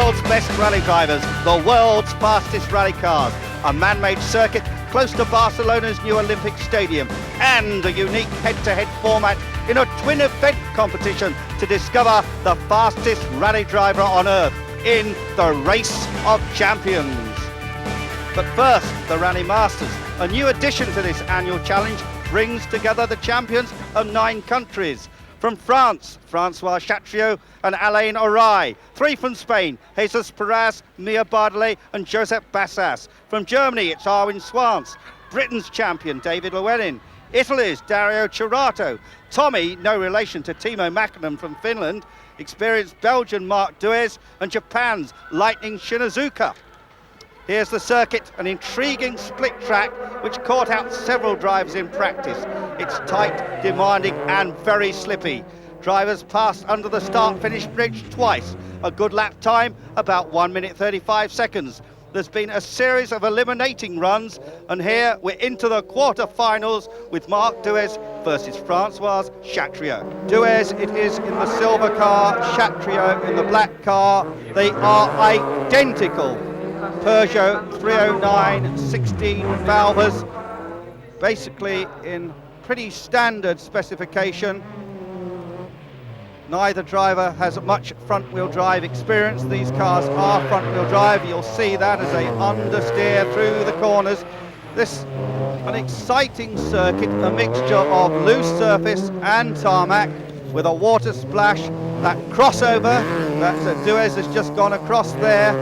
world's best rally drivers, the world's fastest rally cars, a man-made circuit close to Barcelona's new Olympic Stadium, and a unique head-to-head format in a twin event competition to discover the fastest rally driver on earth in the Race of Champions. But first, the Rally Masters, a new addition to this annual challenge, brings together the champions of 9 countries. From France, Francois Chatriot and Alain Orai. 3 from Spain, Jesus Perez, Mia Bardelet and Josep Bassas. From Germany, it's Arwin Swans. Britain's champion, David Llewellyn. Italy's Dario Cerato. Tommi, no relation to Timo Makinen from Finland. Experienced Belgian Marc Duez and Japan's Lightning Shinazuka. Here's the circuit, an intriguing split track which caught out several drivers in practice. It's tight, demanding and very slippy. Drivers passed under the start-finish bridge twice. A good lap time, about 1 minute 35 seconds. There's been a series of eliminating runs, and here we're into the quarter-finals with Marc Duez versus Francois Chatriot. Duez it is in the silver car, Chatriot in the black car. They are identical. Peugeot 309 16 valves, basically in pretty standard specification. Neither driver has much front-wheel drive experience. These cars are front-wheel drive. You'll see that as they understeer through the corners. This an exciting circuit, a mixture of loose surface and tarmac with a water splash. That crossover that Duez has just gone across there,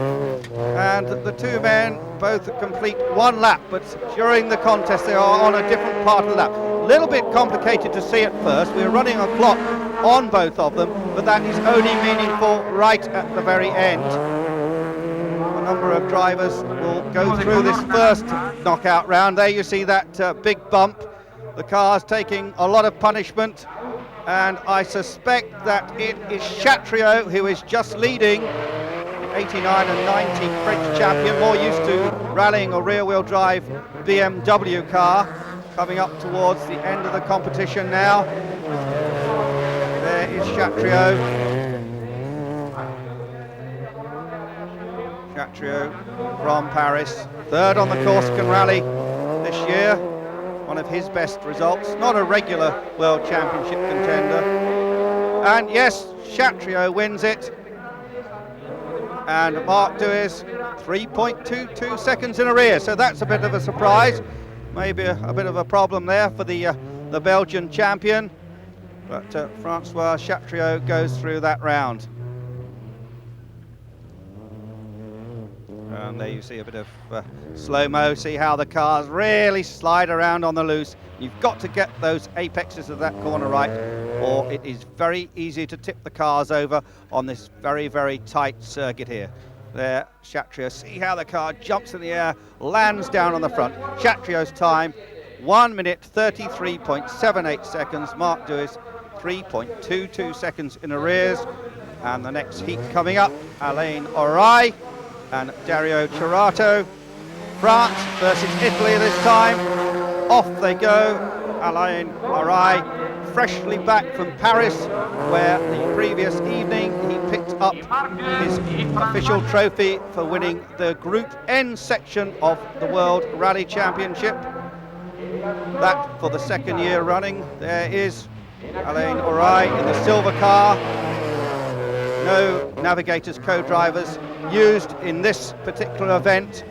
and the 2 men both complete 1 lap, but during the contest they are on a different part of the lap. A little bit complicated to see at first. We're running a clock on both of them, but that is only meaningful right at the very end. A number of drivers will go through this first knockout round. There you see that big bump. The car's taking a lot of punishment, and I suspect that it is Chatriot who is just leading. 89 and 90 French champion, more used to rallying a rear-wheel drive BMW car, coming up towards the end of the competition now. There is Chatriot. Chatriot from Paris, 3rd on the Corsican Rally this year. One of his best results, not a regular World Championship contender. And yes, Chatriot wins it. And Marc Duez 3.22 seconds in arrears, so that's a bit of a surprise. Maybe a bit of a problem there for the Belgian champion. But Francois Chatriot goes through that round. And there you see a bit of slow-mo, see how the cars really slide around on the loose. You've got to get those apexes of that corner right, or it is very easy to tip the cars over on this very, very tight circuit here. There, Chatriot, see how the car jumps in the air, lands down on the front. Chatriot's time, 1 minute 33.78 seconds. Marc Duez, 3.22 seconds in arrears. And the next heat coming up, Alain Orai and Dario Cerato. France versus Italy this time. Off they go. Alain Orai, freshly back from Paris, where the previous evening he picked up his official trophy for winning the Group N section of the World Rally Championship. That for the 2nd year running. There is Alain Orai in the silver car. No navigators, co-drivers used in this particular event.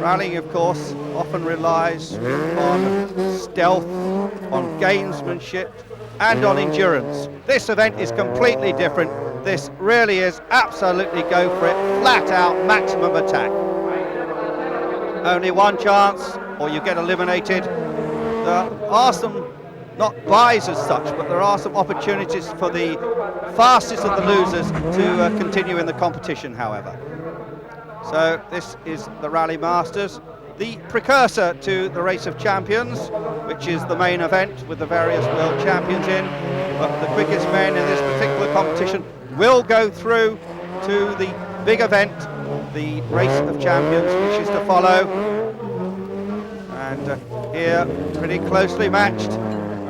Rallying, of course, often relies on stealth, on gamesmanship, and on endurance. This event is completely different. This really is absolutely go for it, flat out, maximum attack. Only 1 chance, or you get eliminated. There are some, not buys as such, but there are some opportunities for the fastest of the losers to continue in the competition, however. So this is the Rally Masters, the precursor to the Race of Champions, which is the main event with the various world champions in. But the quickest men in this particular competition will go through to the big event, the Race of Champions, which is to follow. And here, pretty closely matched,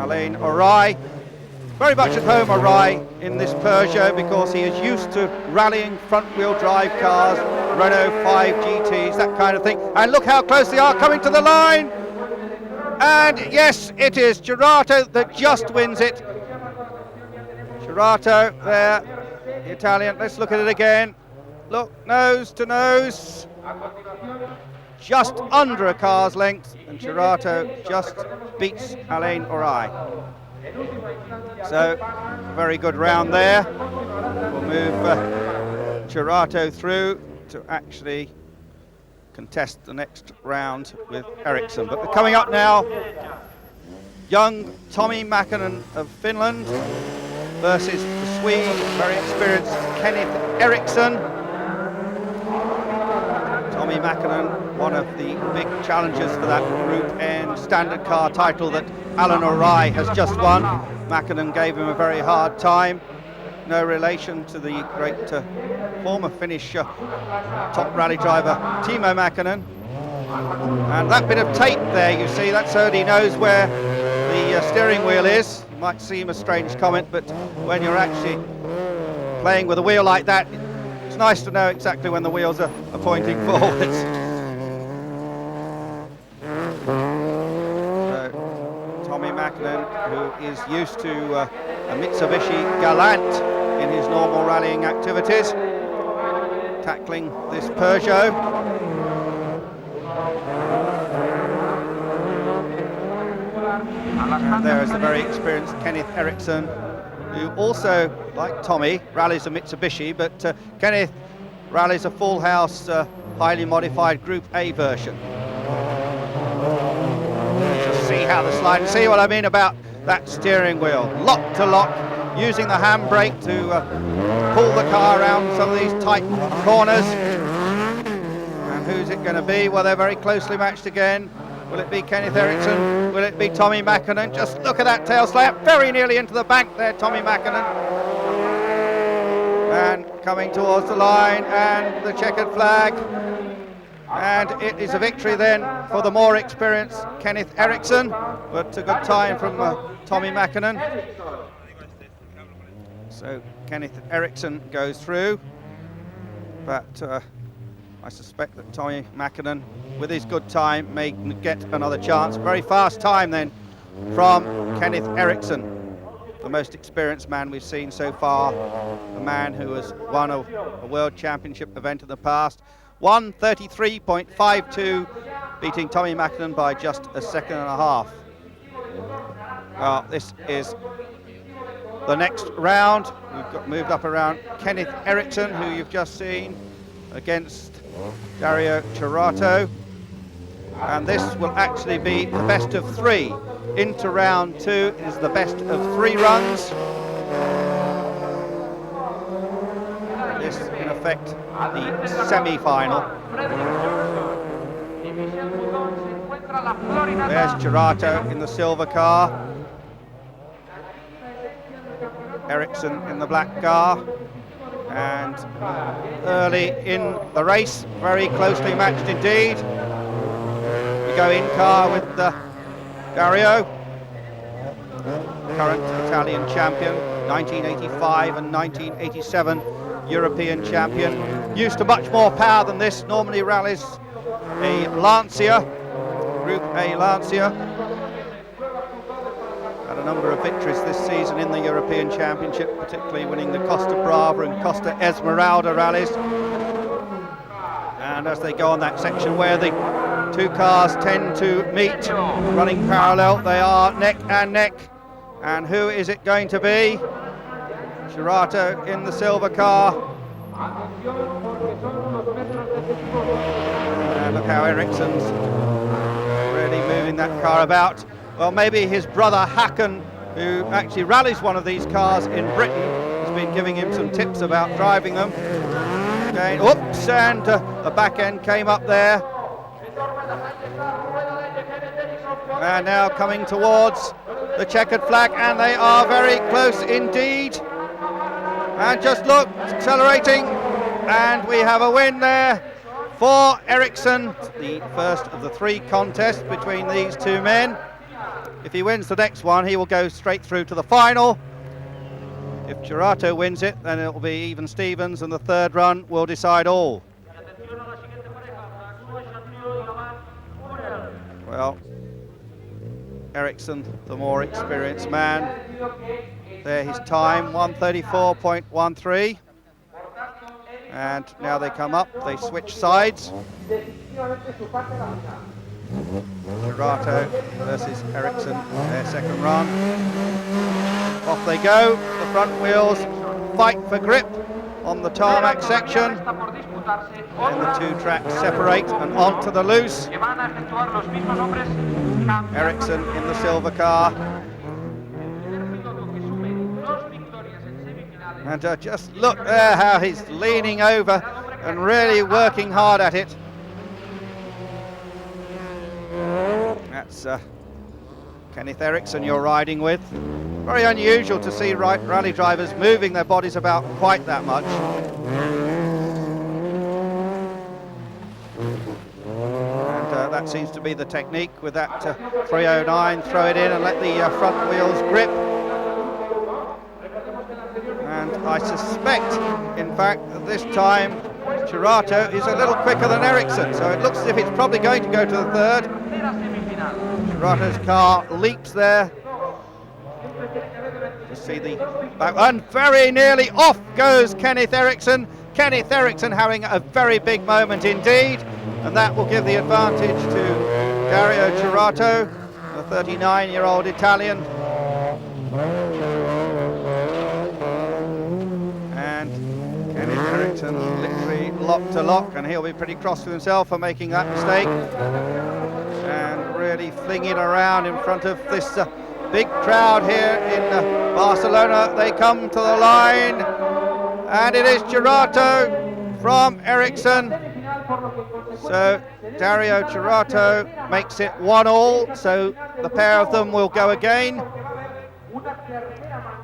Alain Orai very much at home, AudI, in this Peugeot, because he is used to rallying front-wheel drive cars, Renault 5 GTs, that kind of thing. And look how close they are coming to the line. And yes, it is Cerato that just wins it. Cerato there, the Italian. Let's look at it again. Look, nose to nose. Just under a car's length, and Cerato just beats Alain AudI. So, very good round there. We'll move Cerato through to actually contest the next round with Eriksson. But we're coming up now, young Tommi Makinen of Finland versus the Swede, very experienced Kenneth Eriksson. Tommi Makinen, one of the big challengers for that Group N standard car title that Alain AudI has just won. Makinen gave him a very hard time. No relation to the great former Finnish top rally driver Timo Makinen. And that bit of tape there, you see, that so he knows where the steering wheel is. It might seem a strange comment, but when you're actually playing with a wheel like that, it's nice to know exactly when the wheels are pointing forwards. So, Tommi Makinen, who is used to a Mitsubishi Galant in his normal rallying activities, tackling this Peugeot. And there is the very experienced Kenneth Eriksson, who also, like Tommi, rallies a Mitsubishi, but Kenneth rallies a full house, highly modified Group A version. Just see how the slide, see what I mean about that steering wheel, lock to lock, using the handbrake to pull the car around some of these tight corners. And who's it going to be? Well, they're very closely matched again. Will it be Kenneth Eriksson? Will it be Tommi Makinen? Just look at that tail slap, very nearly into the bank there, Tommi Makinen. And coming towards the line, and the checkered flag. And it is a victory then for the more experienced Kenneth Eriksson, but a good time from Tommi Makinen. So Kenneth Eriksson goes through, but I suspect that Tommi Makinen, with his good time, may get another chance. Very fast time then from Kenneth Eriksson, the most experienced man we've seen so far, a man who has won a World Championship event in the past. 1:33.52, beating Tommi Makinen by just a second and a half. Well, this is the next round. We've got moved up around Kenneth Eriksson, who you've just seen, against Dario Cerato. And this will actually be the best of three. Into round two is the best of three runs. This, in effect, the semi-final. There's Cerato in the silver car. Eriksson in the black car. And early in the race, very closely matched indeed. We go in car with Dario, current Italian champion, 1985 and 1987 European champion. Used to much more power than this, normally rallies a Lancia, Group A Lancia. Had a number of victories this season in the European Championship, particularly winning the Costa Brava and Costa Esmeralda rallies. And as they go on that section where the two cars tend to meet, running parallel, they are neck and neck. And who is it going to be? Cerato in the silver car. And look how Eriksson's really moving that car about. Well, maybe his brother Håkan, who actually rallies one of these cars in Britain, has been giving him some tips about driving them. Again, oops, and the back end came up there. And now coming towards the checkered flag, and they are very close indeed. And just look, accelerating, and we have a win there for Eriksson. The first of the three contests between these two men. If he wins the next one, he will go straight through to the final. If Gerato wins it, then it will be even Stevens, and the third run will decide all. Well, Eriksson, the more experienced man. There his time, 1:34.13. And now they come up, they switch sides. Gerato versus Eriksson, their second run. Off they go, the front wheels fight for grip on the tarmac section. And the two tracks separate and onto the loose. Eriksson in the silver car. And just look there how he's leaning over and really working hard at it. That's Kenneth Eriksson you're riding with. Very unusual to see rally drivers moving their bodies about quite that much. And that seems to be the technique with that 309, throw it in and let the front wheels grip. And I suspect, in fact, that this time Gerato is a little quicker than Eriksson, so it looks as if it's probably going to go to the third. Gerato's car leaps there. You see the back one, very nearly off goes Kenneth Eriksson. Kenneth Eriksson having a very big moment indeed, and that will give the advantage to Dario Gerato, the 39-year-old Italian. And Kenneth Eriksson literally lock to lock, and he'll be pretty cross with himself for making that mistake. And really flinging around in front of this big crowd here in Barcelona. They come to the line, and it is Gerato from Eriksson. So Dario Gerato makes it 1-1, so the pair of them will go again.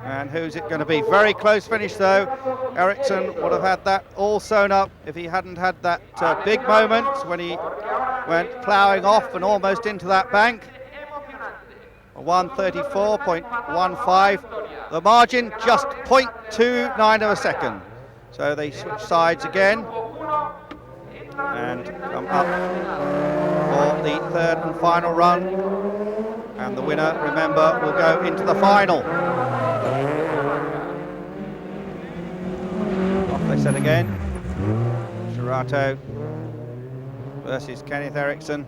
And who's it going to be? Very close finish though. Eriksson would have had that all sewn up if he hadn't had that big moment when he went ploughing off and almost into that bank. 1:34.15. The margin just 0.29 of a second. So they switch sides again and come up for the third and final run. And the winner, remember, will go into the final. Off they set again. Gerato versus Kenneth Eriksson.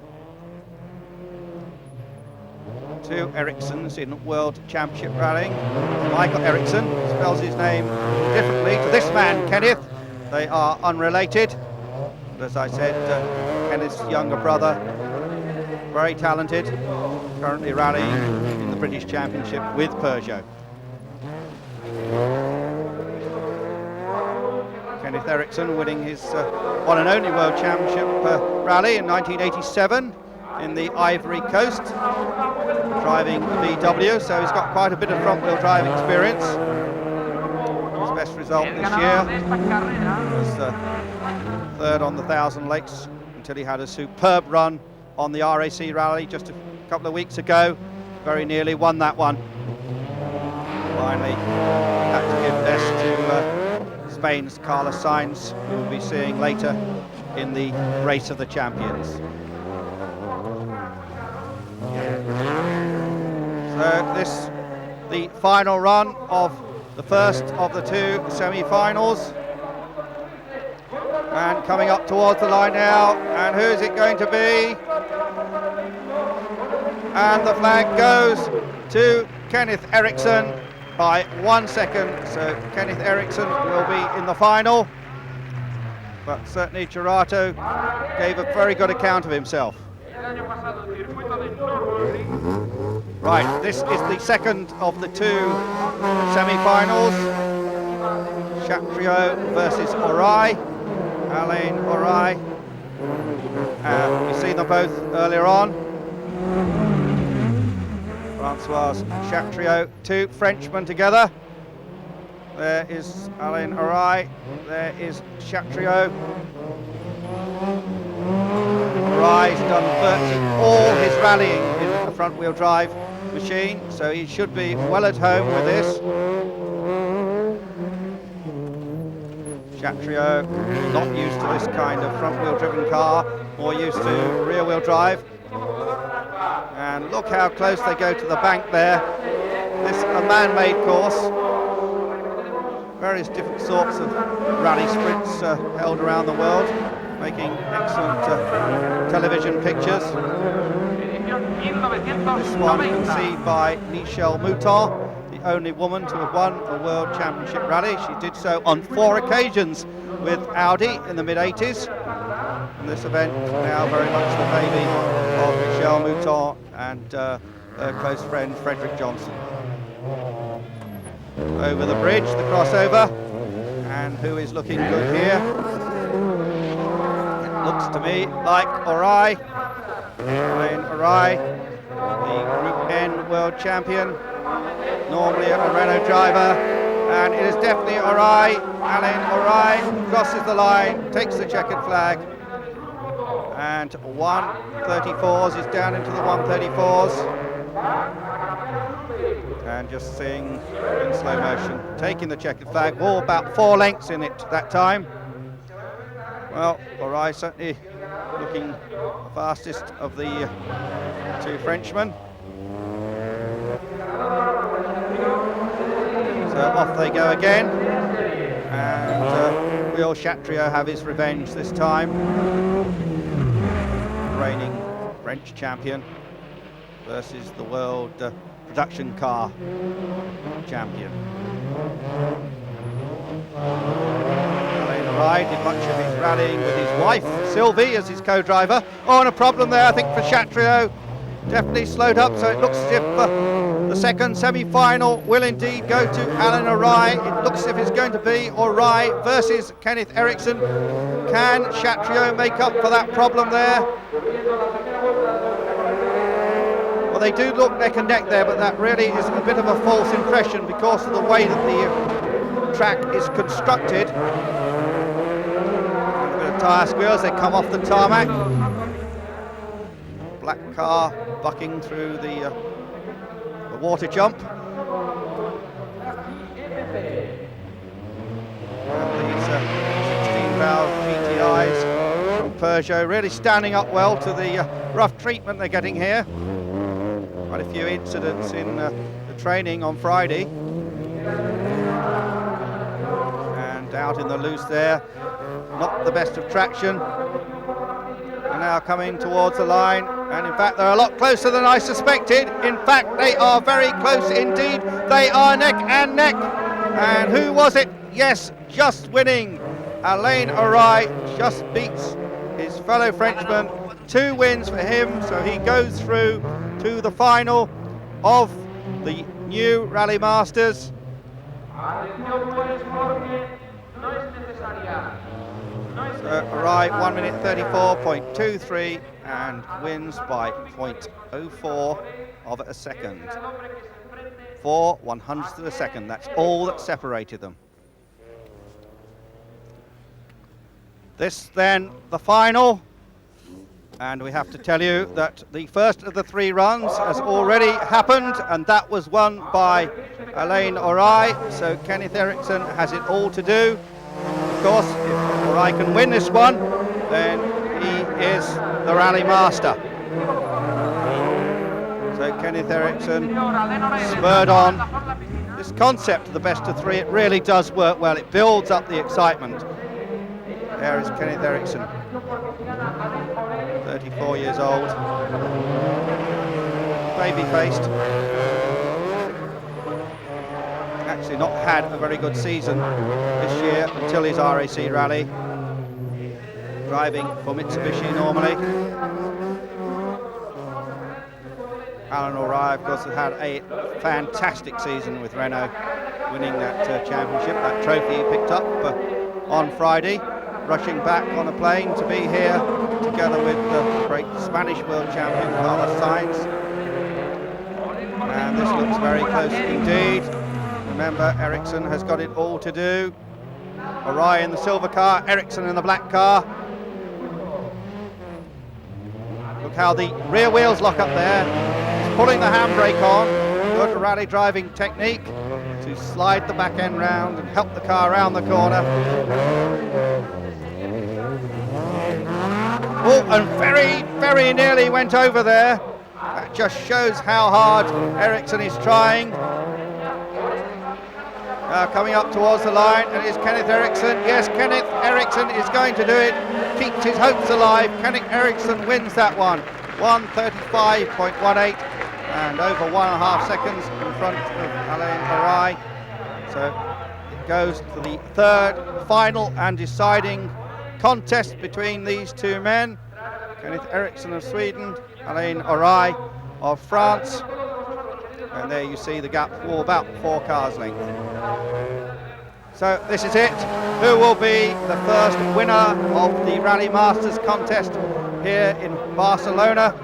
Two Erikssons in World Championship rallying. Michael Eriksson spells his name differently to this man, Kenneth. They are unrelated. But as I said, Kenneth's younger brother, very talented, currently rallying in the British Championship with Peugeot. Kenneth Eriksson winning his one and only World Championship rally in 1987 in the Ivory Coast, driving the VW, so he's got quite a bit of front-wheel drive experience. His best result this year was third on the 1,000 Lakes until he had a superb run on the RAC rally just a couple of weeks ago. Very nearly won that one. Finally had to give best to Spain's Carlos Sainz, who we'll be seeing later in the Race of the Champions. So this, the final run of the first of the two semi-finals. And coming up towards the line now, and who's it going to be? And the flag goes to Kenneth Eriksson by 1 second, so Kenneth Eriksson will be in the final. But certainly Gerato gave a very good account of himself. Right, this is the second of the two semi-finals. Chatriot versus AudI. Alain AudI. We've seen them both earlier on. Francois Chatriot, two Frenchmen together. There is Alain AudI, there is Chatriot. AudI's done virtually all his rallying in the front-wheel drive machine, so he should be well at home with this. Chatriot, not used to this kind of front-wheel driven car, more used to rear-wheel drive. And look how close they go to the bank there. This is a man-made course. Various different sorts of rally sprints held around the world, making excellent television pictures. This one conceived by Michelle Mouton, the only woman to have won a World Championship rally. She did so on 4 occasions with AudI in the mid-80s. And this event now very much the baby of Michelle Mouton and her close friend Frederick Johnson. Over the bridge, the crossover, and who is looking good here? It looks to me like AudI, Alain AudI, the Group N World Champion, normally a Renault driver, and it is definitely AudI. Alain AudI crosses the line, takes the checkered flag, and 134s is down into the 134s. And just seeing in slow motion, taking the checkered flag, all about 4 lengths in it that time. Well, AudI certainly looking the fastest of the 2 Frenchmen. So off they go again, and will Chatriot have his revenge this time? Reigning French champion versus the world production car champion. Alain AudI did much of his rallying with his wife Sylvie as his co-driver. Oh, and a problem there I think for Chatriot. Definitely slowed up, so it looks as if the second semi-final will indeed go to Alain AudI. It looks as if it's going to be AudI versus Kenneth Eriksson. Can Chatriot make up for that problem there? Well, they do look neck and neck there, but that really is a bit of a false impression because of the way that the track is constructed. A bit of tyre squeals, they come off the tarmac. Black car bucking through the water jump. And these 16-valve GTIs from Peugeot really standing up well to the rough treatment they're getting here. Quite a few incidents in the training on Friday. And out in the loose there, not the best of traction. And now coming towards the line, and in fact they're a lot closer than I suspected. In fact they are very close indeed. They are neck and neck. And who was it? Yes, just winning. Alain AudI just beats his fellow Frenchman. 2 wins for him, so he goes through to the final of the new Rally Masters. So AudI 1 minute 34.23 and wins by 0.04 of a second. 4 100ths of a second, that's all that separated them. This then the final, and we have to tell you that the first of the 3 runs has already happened, and that was won by Alain AudI, so Kenneth Eriksson has it all to do. Of course, if AudI can win this one, then he is the rally master. So Kenneth Eriksson spurred on. This concept of the best of 3, it really does work well. It builds up the excitement. There is Kenneth Eriksson, 34 years old, baby-faced. Actually not had a very good season this year until his RAC rally, driving for Mitsubishi normally. Alain AudI, of course, has had a fantastic season with Renault, winning that championship, that trophy he picked up on Friday, rushing back on a plane to be here together with the great Spanish world champion Carlos Sainz. And this looks very close indeed. Remember, Eriksson has got it all to do. AudI in the silver car, Eriksson in the black car. Look how the rear wheels lock up there. He's pulling the handbrake on. Good rally driving technique. to slide the back end round and help the car around the corner. Oh, and very nearly went over there. That just shows how hard Eriksson is trying. Now coming up towards the line, and it's Kenneth Eriksson. Yes, Kenneth Eriksson is going to do it. Keeps his hopes alive. Kenneth Eriksson wins that one. 1:35.18 and over 1.5 seconds in front of Alain AudI. So it goes to the third, final and deciding contest between these two men. Kenneth Eriksson of Sweden, Alain AudI of France. And there you see the gap for about 4 cars length. So this is it. Who will be the first winner of the Rally Masters contest here in Barcelona?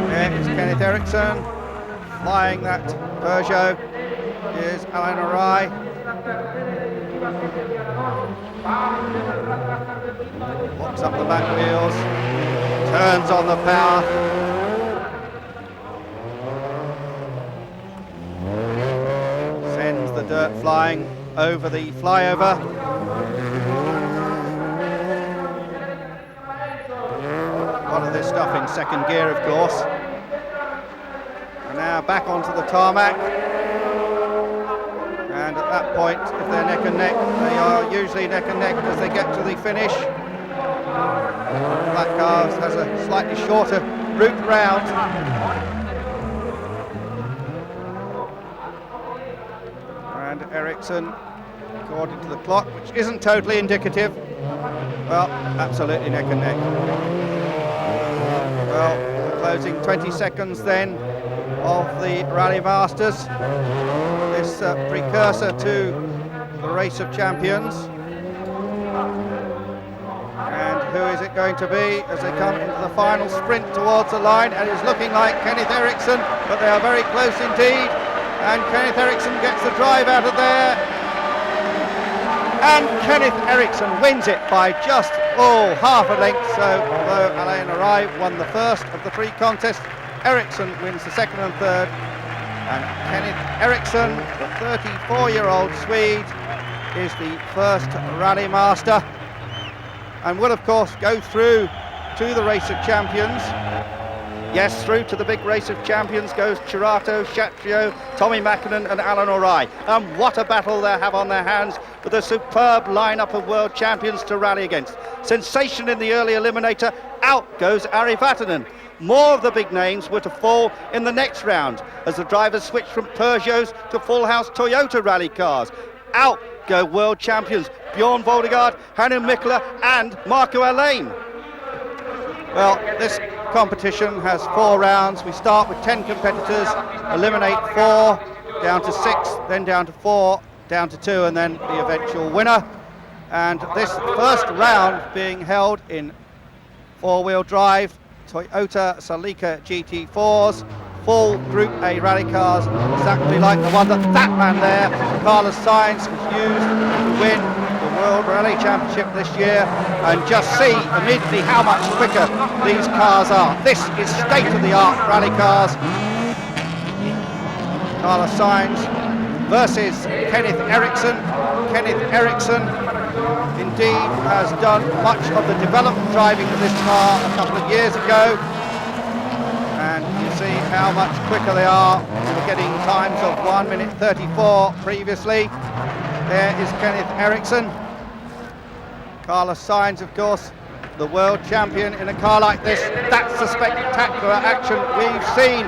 There is Kenneth Eriksson flying that Peugeot. Here's Alain AudI. Locks up the back wheels, turns on the power. Sends the dirt flying over the flyover. A lot of this stuff in second gear, of course. And now back onto the tarmac. And at that point, if they're neck and neck, they are usually neck and neck as they get to the finish. Black Cars has a slightly shorter route round. And Eriksson, according to the clock, which isn't totally indicative, well, absolutely neck and neck. Well, the closing 20 seconds then of the Rally Masters. This precursor to the Race of Champions. And who is it going to be as they come into the final sprint towards the line? And it's looking like Kenneth Eriksson, but they are very close indeed. And Kenneth Eriksson gets the drive out of there. And Kenneth Eriksson wins it by just, half a length. So although Alain AudI won the first of the 3 contests, Eriksson wins the second and third. And Kenneth Eriksson, the 34-year-old Swede, is the first Rally Master and will of course go through to the Race of Champions. Yes, through to the big Race of Champions goes Cerato, Shatrio, Tommi Makinen and Alain AudI. And what a battle they have on their hands with a superb lineup of world champions to rally against. Sensation in the early eliminator, out goes Ari Vatanen. More of the big names were to fall in the next round as the drivers switched from Peugeots to full-house Toyota rally cars. Out go world champions Bjorn Voldegaard, Hannu Mikkola and Marco Alain. Well, this competition has 4 rounds. We start with 10 competitors, eliminate 4, down to 6, then down to 4, down to 2, and then the eventual winner. And this first round being held in 4-wheel drive Toyota Celica GT4s, full Group A rally cars, exactly like the one that man there, Carlos Sainz, has used to win the World Rally Championship this year. And just see immediately how much quicker these cars are. This is state-of-the-art rally cars. Carlos Sainz versus Kenneth Eriksson. Kenneth Eriksson indeed has done much of the development driving of this car a couple of years ago, and you see how much quicker they are. We were getting times of 1:34 previously. There is Kenneth Eriksson. Carlos Sainz, of course, the world champion in a car like this. That's the spectacular action we've seen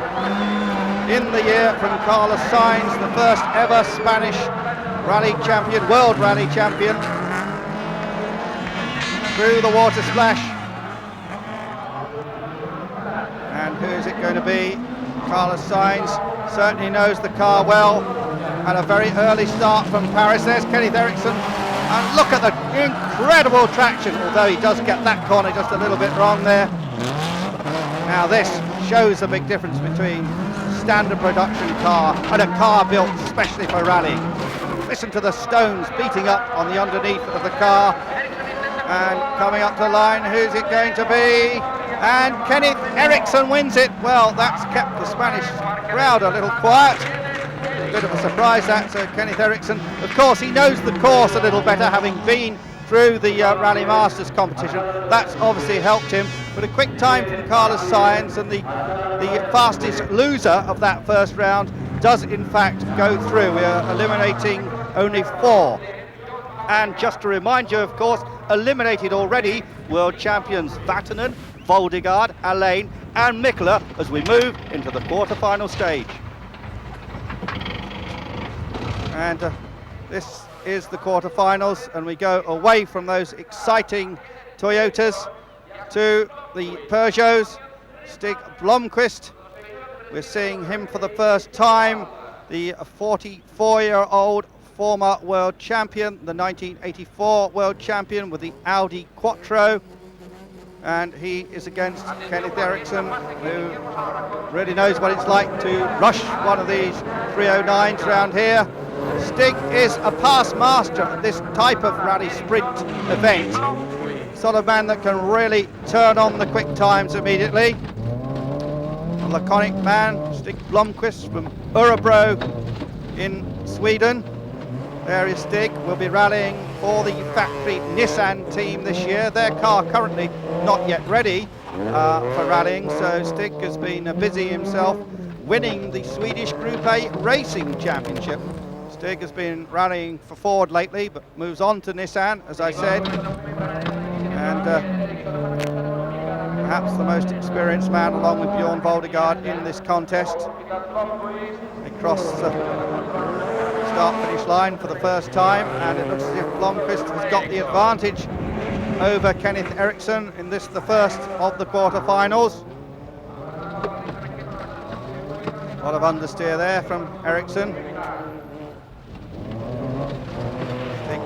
in the year from Carlos Sainz, the first ever Spanish rally champion, world rally champion. Through the water splash. And who is it going to be? Carlos Sainz certainly knows the car well. And a very early start from Paris. There's Kenneth Eriksson. And look at the incredible traction, although he does get that corner just a little bit wrong there. Now this shows a big difference between a standard production car and a car built especially for rallying. Listen to the stones beating up on the underneath of the car. And coming up to the line, who's it going to be? And Kenneth Eriksson wins it. Well, that's kept the Spanish crowd a little quiet. A bit of a surprise that, so Kenneth Eriksson, of course, he knows the course a little better, having been through the Rally Masters competition. That's obviously helped him. But a quick time from Carlos Sainz, and the fastest loser of that first round does in fact go through. We are eliminating only 4. And just to remind you, of course, eliminated already world champions Vatanen, Voldegaard, Alain and Mikkola as we move into the quarter-final stage. And this is the quarter-finals, and we go away from those exciting Toyotas to the Peugeots. Stig Blomqvist, we're seeing him for the first time, the 44-year-old former world champion, the 1984 world champion with the AudI Quattro, and he is against Kenneth Eriksson, who really knows what it's like to rush one of these 309s around here. Stig is a past master at this type of rally sprint event, sort of man that can really turn on the quick times immediately. A laconic man, Stig Blomqvist from Örebro in Sweden. There is Stig, will be rallying for the factory Nissan team this year. Their car currently not yet ready for rallying, so Stig has been busy himself winning the Swedish Group A Racing Championship. Stig has been rallying for Ford lately, but moves on to Nissan, as I said. And perhaps the most experienced man, along with Bjorn Voldegaard, in this contest. They cross the start-finish line for the first time, and it looks as if Blomqvist has got the advantage over Kenneth Eriksson in this, the first of the quarter-finals. A lot of understeer there from Eriksson.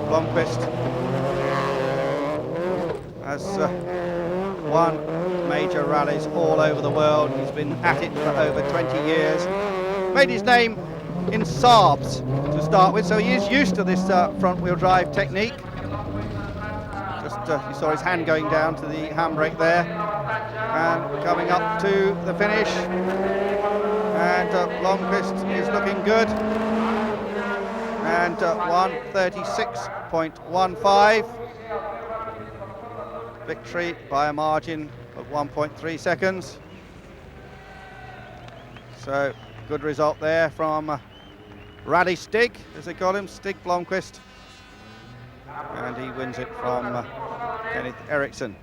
Blomqvist has won major rallies all over the world. He's been at it for over 20 years. Made his name in Saabs to start with, so he is used to this front-wheel drive technique. Just you saw his hand going down to the handbrake there, and coming up to the finish. And Blomqvist is looking good. And 1:36.15. Victory by a margin of 1.3 seconds. So good result there from Rally Stig, as they call him, Stig Blomqvist. And he wins it from Kenneth Eriksson.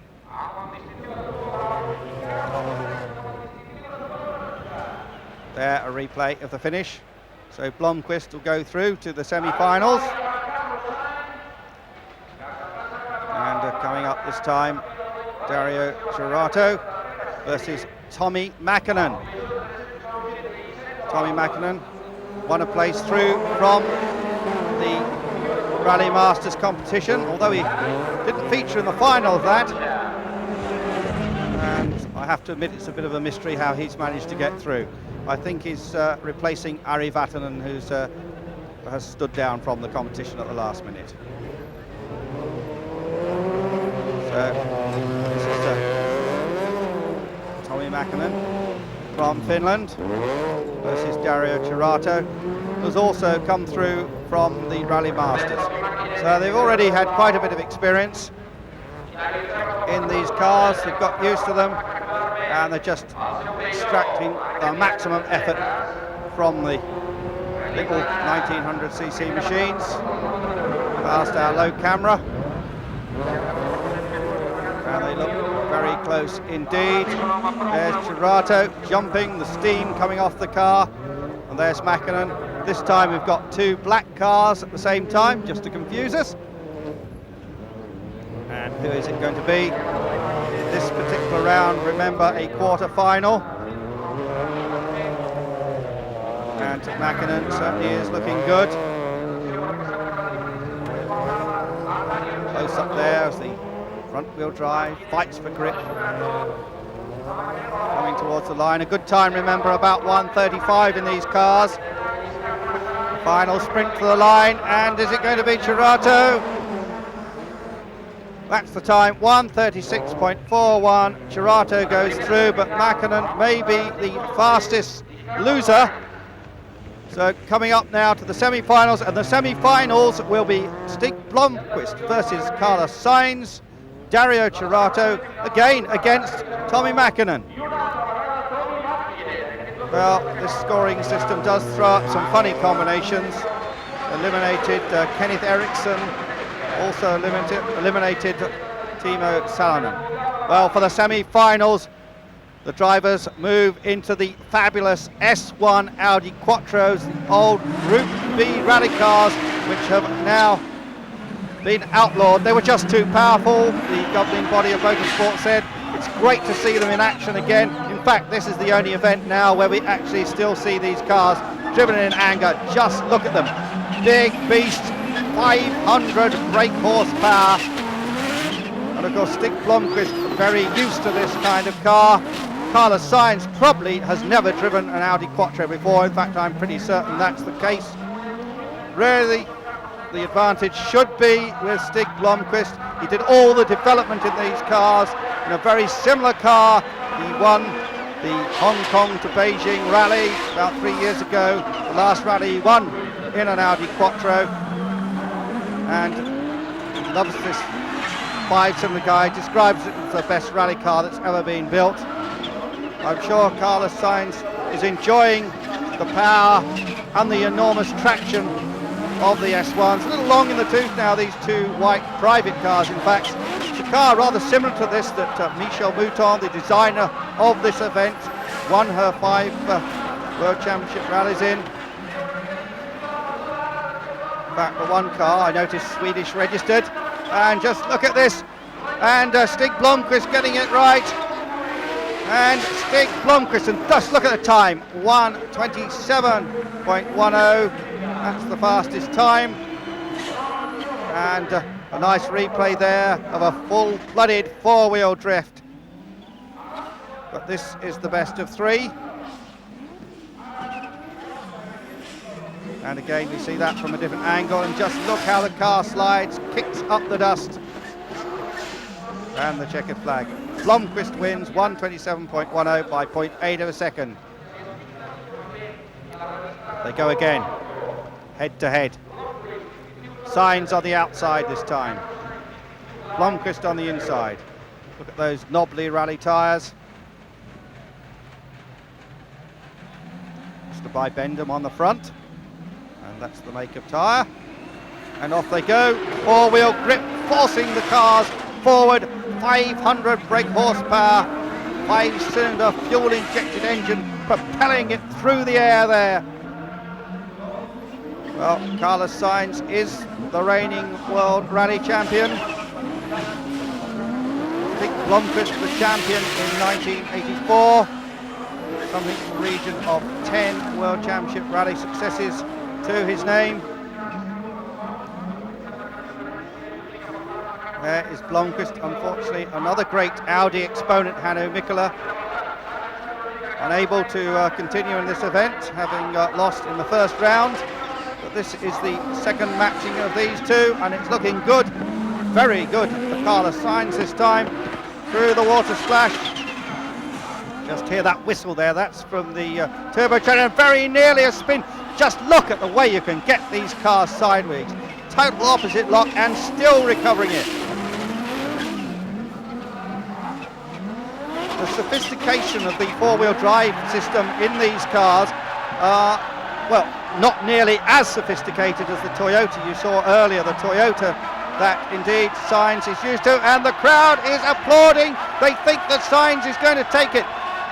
There, a replay of the finish. So Blomqvist will go through to the semi-finals. And coming up this time, Dario Cerato versus Tommi Makinen. Tommi Makinen won a place through from the Rally Masters competition, although he didn't feature in the final of that. And I have to admit, it's a bit of a mystery how he's managed to get through. I think he's replacing Ari Vatanen, who has stood down from the competition at the last minute. So this is Tommi Makinen from Finland versus Dario Cerato, who's also come through from the Rally Masters. So they've already had quite a bit of experience in these cars. They've got used to them, and they're just extracting the maximum effort from the little 1900cc machines. Past our low camera, and they look very close indeed. There's Cerato jumping, the steam coming off the car, and there's Makinen. This time we've got two black cars at the same time, just to confuse us. And who is it going to be? This particular round, remember, a quarter-final. And Makinen certainly is looking good. Close up there as the front-wheel drive fights for grip. Coming towards the line. A good time, remember, about 1:35 in these cars. Final sprint to the line, and is it going to be Cerato? That's the time, 1:36.41. Cerato goes through, but Makinen may be the fastest loser. So coming up now to the semi-finals, and the semi-finals will be Stig Blomqvist versus Carlos Sainz, Dario Cerato again against Tommi Makinen. Well, this scoring system does throw up some funny combinations. Eliminated Kenneth Eriksson, also eliminated Timo Salonen. Well, for the semi-finals, the drivers move into the fabulous S1 Audi Quattros, the old Group B rally cars, which have now been outlawed. They were just too powerful. The governing body of motorsport said it's great to see them in action again. In fact, this is the only event now where we actually still see these cars driven in anger. Just look at them. Big beast, 500 brake horsepower. And of course, Stig Blomqvist very used to this kind of car. Carlos Sainz probably has never driven an Audi Quattro before. In fact, I'm pretty certain that's the case. Really, the advantage should be with Stig Blomqvist. He did all the development in these cars in a very similar car. He won the Hong Kong to Beijing rally about 3 years ago. The last rally he won in an Audi Quattro. And he loves this five-cylinder guy, describes it as the best rally car that's ever been built. I'm sure Carlos Sainz is enjoying the power and the enormous traction of the S1s. A little long in the tooth now, these two white private cars. In fact, it's a car rather similar to this that Michel Mouton, the designer of this event, won her 5 World Championship rallies in. In fact, the one car I noticed Swedish registered. And just look at this, and Stig Blomqvist getting it right. And Stig Blomqvist, and just look at the time, 1:27.10. That's the fastest time. And a nice replay there of a full-blooded four-wheel drift. But this is the best of 3. And again, we see that from a different angle, and just look how the car slides, kicks up the dust. And the checkered flag. Blomqvist wins 1:27.10 by 0.8 of a second. They go again, head to head. Sainz on the outside this time. Blomqvist on the inside. Look at those knobbly rally tyres. Mr. Bibendum on the front. And that's the make of tyre. And off they go. Four-wheel grip, forcing the cars forward. 500 brake horsepower, 5-cylinder fuel-injected engine, propelling it through the air there. Well, Carlos Sainz is the reigning world rally champion. Stig Blomqvist, the champion in 1984. Something in the region of 10 World Championship rally successes to his name. There is Blomqvist, unfortunately, another great Audi exponent, Hannu Mikkola, unable to continue in this event, having lost in the first round. But this is the second matching of these two, and it's looking good, very good for Carlos Sainz this time, through the water splash. Just hear that whistle there, that's from the turbo train, and very nearly a spin. Just look at the way you can get these cars sideways. Total opposite lock and still recovering it. The sophistication of the four-wheel drive system in these cars are, well, not nearly as sophisticated as the Toyota you saw earlier, the Toyota that indeed Sainz is used to, and the crowd is applauding. They think that Sainz is going to take it.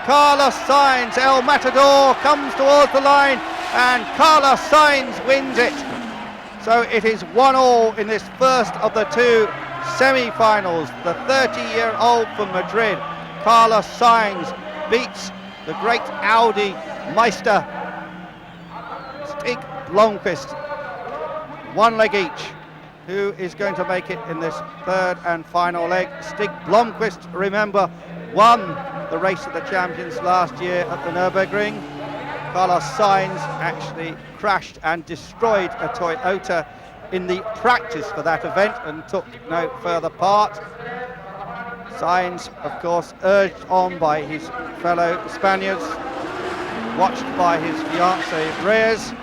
Carlos Sainz, El Matador, comes towards the line, and Carlos Sainz wins it. So it is 1-1 in this first of the two semi-finals. The 30-year-old from Madrid, Carlos Sainz, beats the great Audi Meister, Stig Blomqvist. 1 leg each. Who is going to make it in this third and final leg? Stig Blomqvist, remember, won the race of the champions last year at the Nürburgring. Carlos Sainz actually crashed and destroyed a Toyota in the practice for that event and took no further part. Sainz, of course, urged on by his fellow Spaniards, watched by his fiancée Reyes.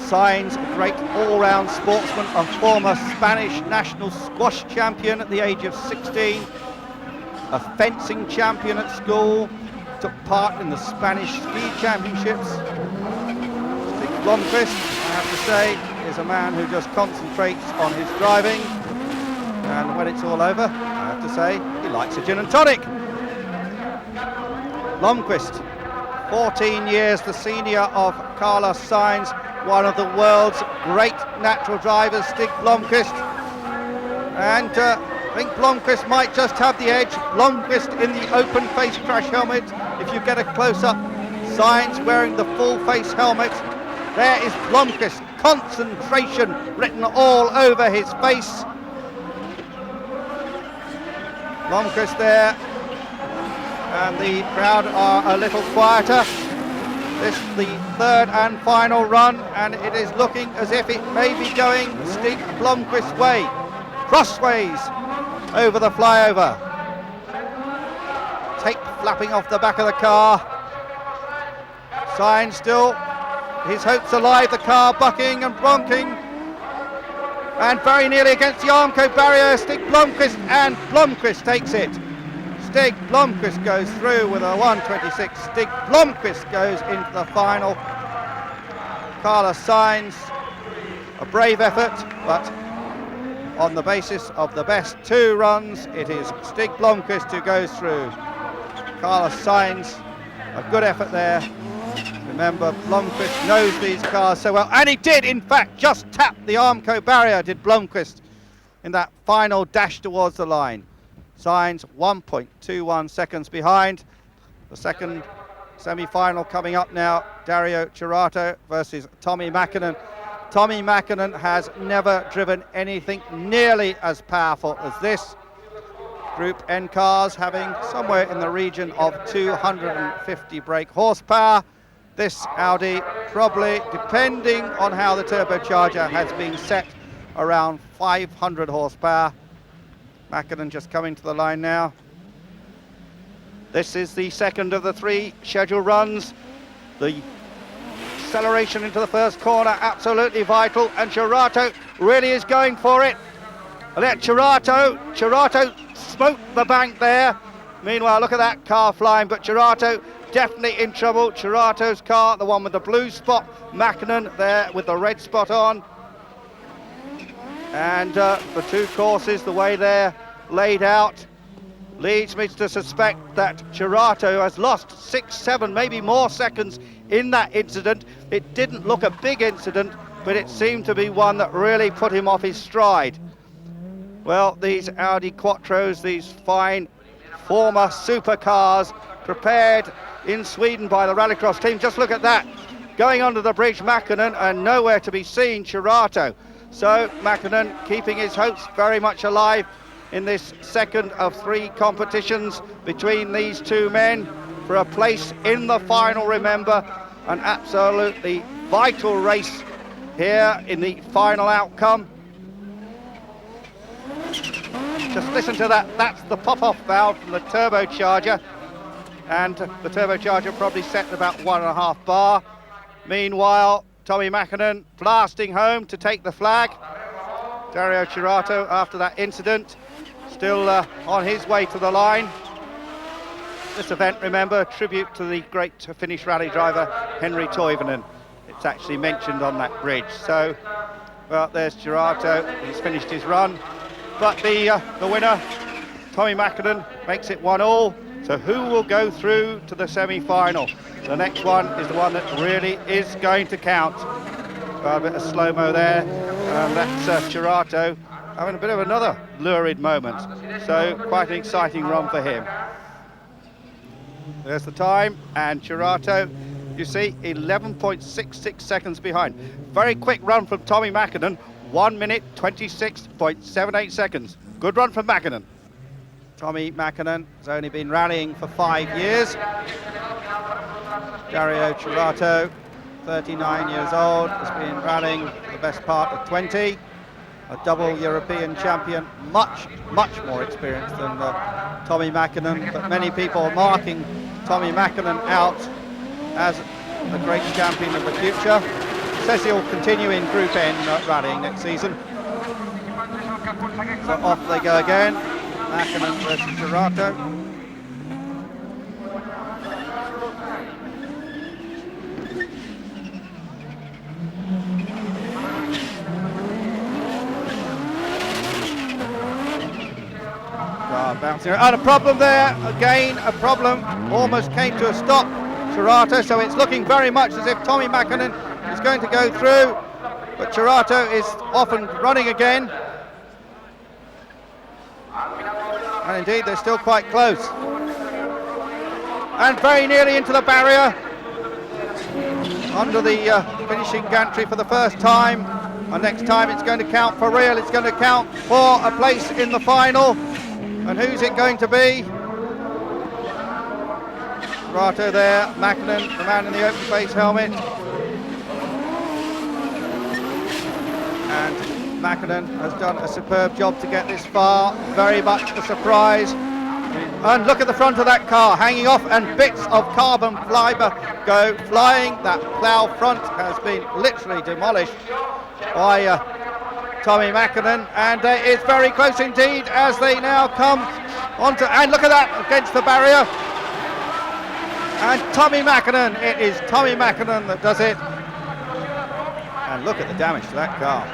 Sainz, a great all-round sportsman, a former Spanish national squash champion at the age of 16, a fencing champion at school, took part in the Spanish ski championships. Stig Blomqvist, I have to say, is a man who just concentrates on his driving, and when it's all over, I have to say, he likes a gin and tonic. Blomqvist, 14 years the senior of Carlos Sainz, one of the world's great natural drivers, Stig Blomqvist. And I think Blomqvist might just have the edge. Blomqvist in the open face crash helmet. If you get a close-up, Sainz wearing the full face helmet. There is Blomqvist, concentration written all over his face. Blomqvist there, and the crowd are a little quieter. This is the third and final run, and it is looking as if it may be going Stig Blomqvist's way. Crossways over the flyover. Tape flapping off the back of the car. Sainz still, his hopes alive, the car bucking and bronking. And very nearly against the Armco barrier, Stig Blomqvist, and Blomqvist takes it. Stig Blomqvist goes through with a 1:26. Stig Blomqvist goes into the final. Carlos Sainz, a brave effort, but on the basis of the best two runs, it is Stig Blomqvist who goes through. Carlos Sainz, a good effort there. Remember, Blomqvist knows these cars so well, and he did, in fact, just tap the Armco barrier, did Blomqvist, in that final dash towards the line. Sainz 1.21 seconds behind. The second semi-final coming up now, Dario Cerato versus Tommi Makinen. Tommi Makinen has never driven anything nearly as powerful as this. Group N cars having somewhere in the region of 250 brake horsepower. This Audi probably, depending on how the turbocharger has been set, around 500 horsepower. Makinen just coming to the line now. This is the second of the three scheduled runs. The acceleration into the first corner, absolutely vital, and Cerato really is going for it. Let Cerato smoked the bank there. Meanwhile, look at that car flying, but Cerato definitely in trouble. Cerato's car, the one with the blue spot, Makinen there with the red spot on. And the two courses, the way they're laid out, leads me to suspect that Cerato has lost 6, 7, maybe more seconds in that incident. It didn't look a big incident, but it seemed to be one that really put him off his stride. Well, these Audi Quattros, these fine former supercars, prepared in Sweden by the Rallycross team. Just look at that, going under the bridge, Makinen, and nowhere to be seen Cerato. So Makinen keeping his hopes very much alive in this second of three competitions between these two men for a place in the final. Remember, an absolutely vital race here in the final outcome. Just listen to that, that's the pop-off valve from the turbocharger, and the turbocharger probably set at about 1.5 bar. Meanwhile, Tommi Makinen blasting home to take the flag. Dario Cerato, after that incident, still on his way to the line. This event, remember, a tribute to the great Finnish rally driver Henri Toivonen. It's actually mentioned on that bridge. So, well, there's Cerato, he's finished his run. But the winner, Tommi Makinen, makes it 1-1. So who will go through to the semi-final? The next one is the one that really is going to count. Well, a bit of slow-mo there, and that's Cerato having a bit of another lurid moment. So quite an exciting run for him. There's the time, and Cerato, you see, 11.66 seconds behind. Very quick run from Tommi Makinen, 1 minute 26.78 seconds. Good run from Makinen. Tommi Makinen has only been rallying for 5 years. Dario Cerato 39 years old, has been rallying the best part of 20, a double European champion, much more experienced than Tommi Makinen, but many people are marking Tommi Makinen out as a great champion of the future. Says he'll continue in Group N rallying next season. So off they go again, Makinen versus Cerato. Bouncing around. A problem there, again a problem, almost came to a stop, Cerato, so it's looking very much as if Tommi Makinen is going to go through, but Cerato is off and running again, and indeed they're still quite close, and very nearly into the barrier, under the finishing gantry for the first time, and next time it's going to count for real, it's going to count for a place in the final. And who's it going to be? Cerato there, Makinen, the man in the open face helmet. And Makinen has done a superb job to get this far, very much a surprise. And look at the front of that car, hanging off, and bits of carbon fibre go flying. That plough front has been literally demolished by Tommi Makinen, and it's very close indeed as they now come onto, and look at that, against the barrier, and Tommi Makinen, it is Tommi Makinen that does it, and look at the damage to that car.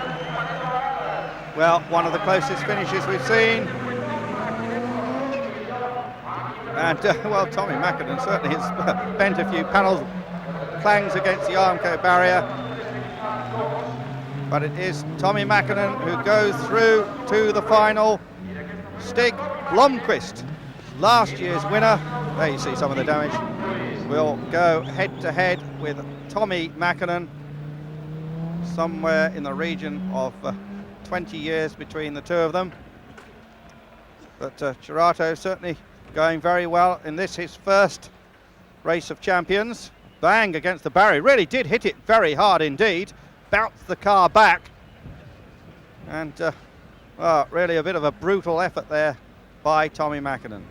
Well, one of the closest finishes we've seen, and well, Tommi Makinen certainly has bent a few panels, clangs against the Armco barrier. But it is Tommi Makinen who goes through to the final. Stig Blomqvist, last year's winner, there you see some of the damage, will go head-to-head with Tommi Makinen, somewhere in the region of 20 years between the two of them. But Cerato certainly going very well in this, his first race of champions. Bang against the barrier, really did hit it very hard indeed. Bounced the car back, and really a bit of a brutal effort there by Tommi Makinen,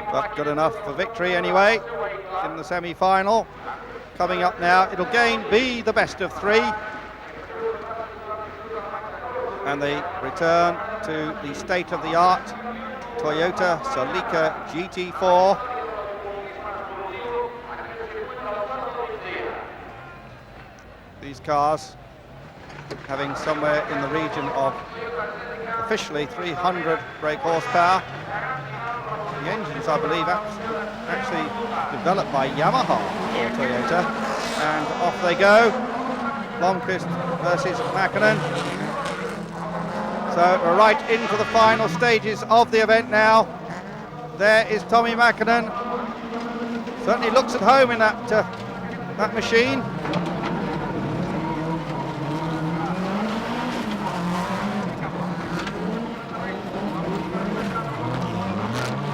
but good enough for victory anyway in the semi-final. Coming up now, it'll again be the best of three, and they return to the state-of-the-art Toyota Celica GT4. These cars having somewhere in the region of officially 300 brake horsepower. The engines, I believe, actually developed by Yamaha or Toyota. And off they go. Blomqvist versus Makinen. So we're right into the final stages of the event now. There is Tommi Makinen. Certainly looks at home in that machine.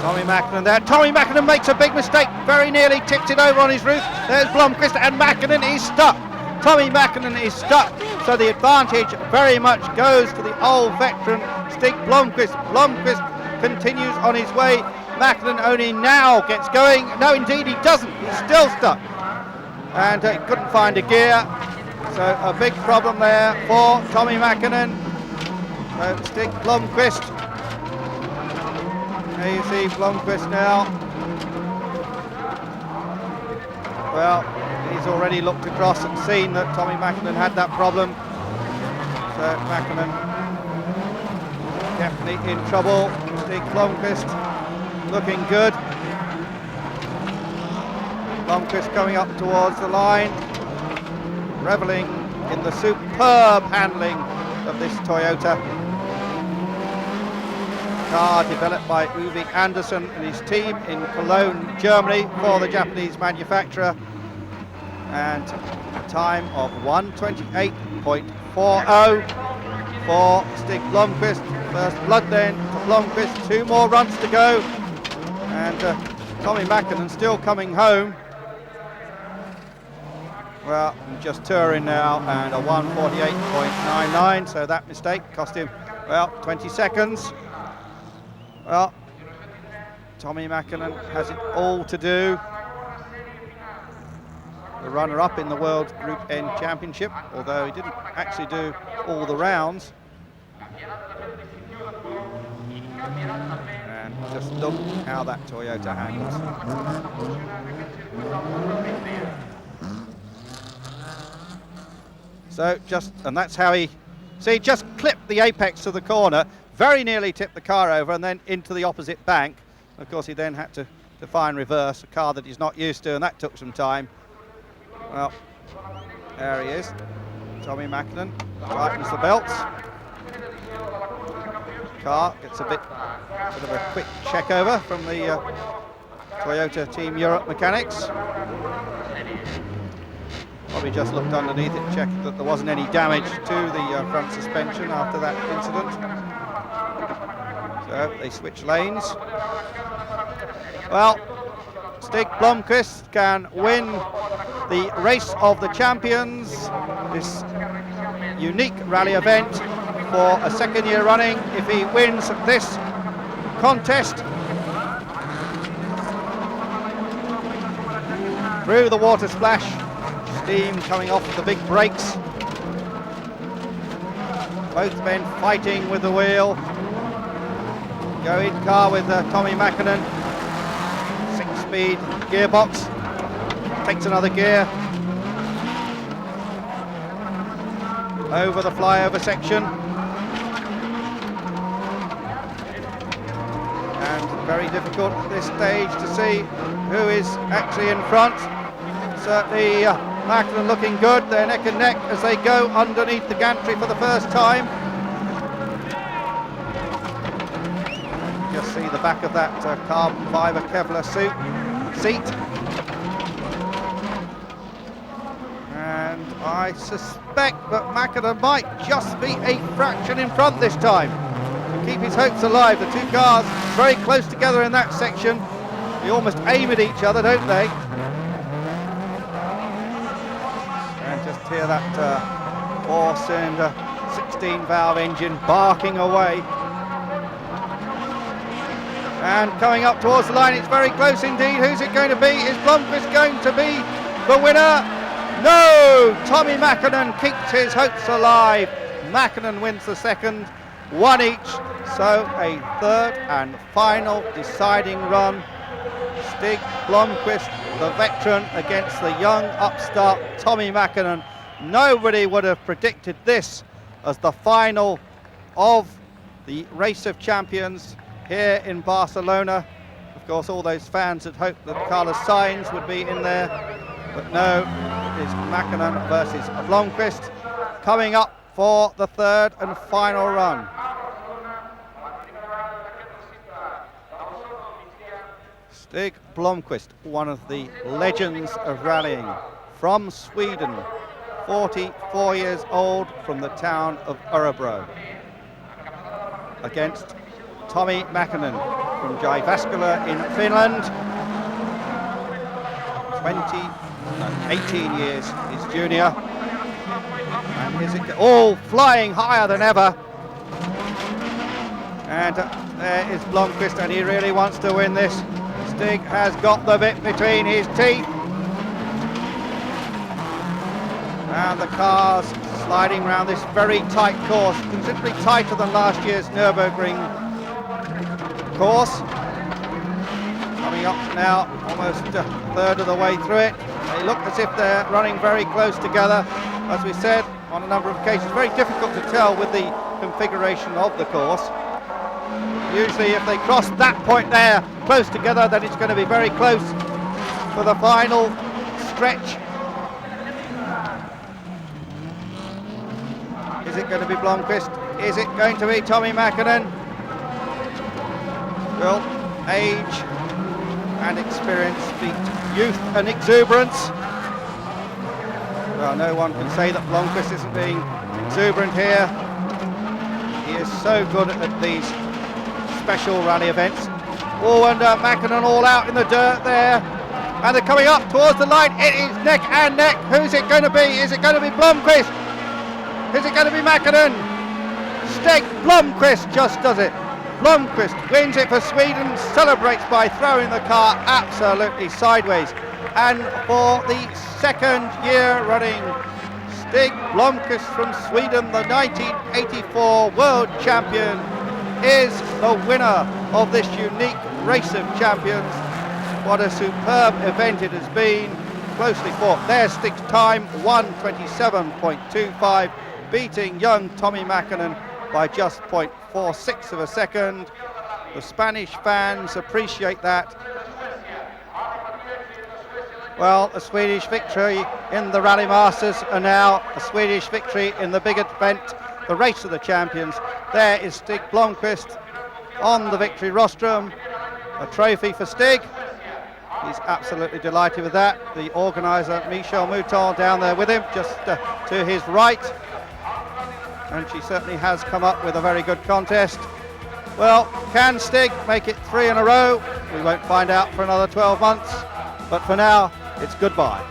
Tommi Makinen there. Tommi Makinen makes a big mistake, very nearly tipped it over on his roof. There's Blomqvist, and Makinen is stuck. Tommi Makinen is stuck, so the advantage very much goes to the old veteran Stig Blomqvist. Blomqvist continues on his way. Makinen only now gets going. No, indeed he doesn't. He's still stuck, and couldn't find a gear. So a big problem there for Tommi Makinen. So Stig Blomqvist. There you see Blomqvist now. Well, he's already looked across and seen that Tommi Makinen had that problem. So Makinen definitely in trouble. Stig Blomqvist looking good. Blomqvist coming up towards the line, reveling in the superb handling of this Toyota. Car developed by Uwe Andersson and his team in Cologne, Germany, for the Japanese manufacturer, and a time of 1:28.40 for Stig Blomqvist. First blood then to Blomqvist, 2 more runs to go, and Tommi Makinen still coming home. Well, just touring now, and a 1:48.99, so that mistake cost him, well, 20 seconds. Well, Tommi Makinen has it all to do. The runner-up in the World Group N Championship, although he didn't actually do all the rounds. And just look how that Toyota handles. So and that's how he just clipped the apex of the corner, very nearly tipped the car over and then into the opposite bank. Of course, he then had to find reverse, a car that he's not used to, and that took some time. Well, there he is. Tommi Makinen tightens the belts. Car gets a bit of a quick check over from the Toyota Team Europe mechanics. Probably just looked underneath it, checked that there wasn't any damage to the front suspension after that incident. So they switch lanes. Well, Stig Blomqvist can win the Race of the Champions, this unique rally event, for a second year running if he wins this contest. Through the water splash, steam coming off the big brakes. Both men fighting with the wheel. Go in car with Tommi Makinen. 6-speed gearbox. Takes another gear. Over the flyover section. And very difficult at this stage to see who is actually in front. Certainly Makinen looking good. They're neck and neck as they go underneath the gantry for the first time. Just see the back of that carbon fibre Kevlar seat. And I suspect that Makinen might just be a fraction in front this time to keep his hopes alive. The two cars very close together in that section. They almost aim at each other, don't they? And just hear that 4-cylinder 16-valve engine barking away. And coming up towards the line, it's very close indeed. Who's it going to be? Is Blomqvist going to be the winner? No! Tommi Makinen keeps his hopes alive. Makinen wins the second, one each. So a third and final deciding run. Stig Blomqvist, the veteran, against the young upstart Tommi Makinen. Nobody would have predicted this as the final of the Race of Champions here in Barcelona. Of course, all those fans had hoped that Carlos Sainz would be in there, but no, it is Makinen versus Blomqvist coming up for the third and final run. Stig Blomqvist, one of the legends of rallying, from Sweden, 44 years old, from the town of Örebro, against Tommi Makinen from Jyväskylä in Finland. 18 years his junior. And is it all flying higher than ever. And there is Blomqvist, and he really wants to win this. Stig has got the bit between his teeth. And the cars sliding around this very tight course, considerably tighter than last year's Nürburgring course. Coming up now, almost a third of the way through it. They look as if they're running very close together. As we said on a number of occasions, very difficult to tell with the configuration of the course. Usually if they cross that point there close together, then it's going to be very close for the final stretch. Is it going to be Blomqvist? Is it going to be Tommi Makinen? Well, age and experience beat youth and exuberance. Well, no one can say that Blomqvist isn't being exuberant here. He is so good at these special rally events. Oh, and Makinen all out in the dirt there. And they're coming up towards the line. It is neck and neck. Who's it going to be? Is it going to be Blomqvist? Is it going to be Makinen? Stig, Blomqvist just does it. Blomqvist wins it for Sweden, celebrates by throwing the car absolutely sideways. And for the second year running, Stig Blomqvist from Sweden, the 1984 world champion, is the winner of this unique race of champions. What a superb event it has been. Closely fought. There's Stig's time, 1:27.25, beating young Tommi Makinen by just 0.46 of a second. The Spanish fans appreciate that. Well, a Swedish victory in the Rally Masters, and now a Swedish victory in the big event, the Race of the Champions. There is Stig Blomqvist on the victory rostrum. A trophy for Stig. He's absolutely delighted with that. The organiser, Michel Mouton, down there with him, just to his right. And she certainly has come up with a very good contest. Well, can Stig make it 3 in a row? We won't find out for another 12 months. But for now, it's goodbye.